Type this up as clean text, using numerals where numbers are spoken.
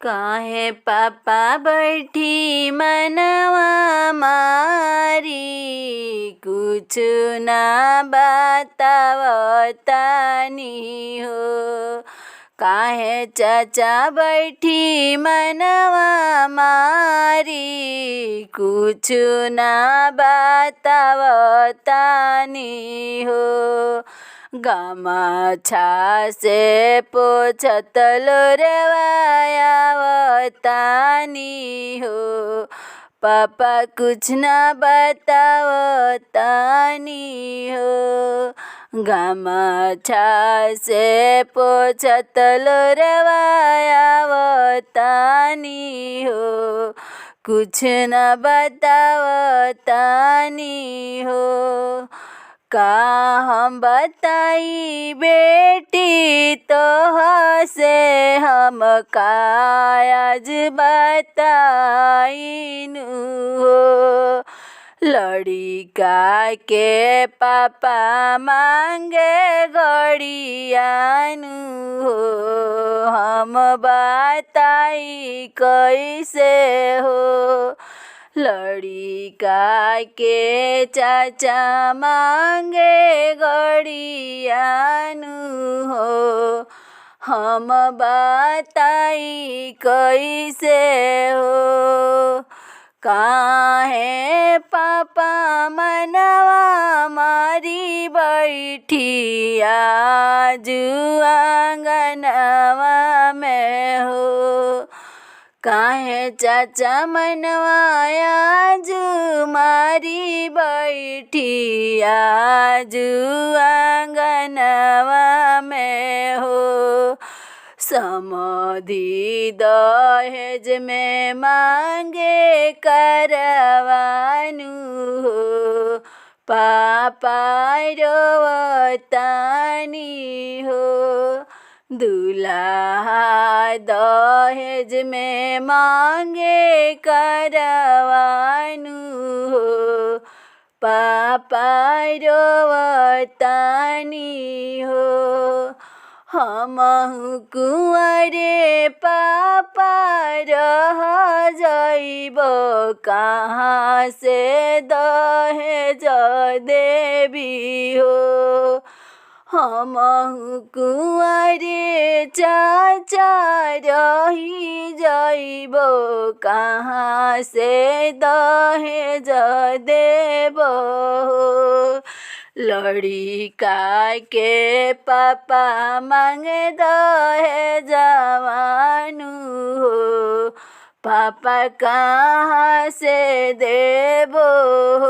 काहे पापा बैठी मनवा मारी, कुछ ना बतावतानी हो। काहे चाचा बैठी मनवा मारी, कुछ ना बतावतानी हो। गमछा से पोछत लोरवायावतानी हो। पापा कुछ ना बतावतानी हो। गमछा से पोछत लोरवायावतानी हो। कुछ ना बतावतानी हो। का हम बताई बेटी तोहसे, हम काज बताइनु हो। लड़िका के पापा मांगे गड़ियानु हो। हम बताई कैसे हो। लड़िका के चाचा मांगे गड़ियानु हो। हम बताई कैसे हो। काहे पापा मनवा मारी बैठी आज आंगनवा में हो। काहे चाचा मनवा आज मारी बैठी आज आंगनवा में हो। समधी दहेज में मांगे करवानु हो। पापा रोवतानी हो। दूल्हा दहेज में मांगे करवानु हो। पापा रोवतानी हो। हमहु कुंवारे पापा रह जाइबो, कहाँ से दहेज देबी हो। हमहु कुंवारे चाचा रही जाइबो, कहाँ से दहेज देबो। लड़िका के पापा मांगे दहेजवानु हो। पापा कहाँ से देबो।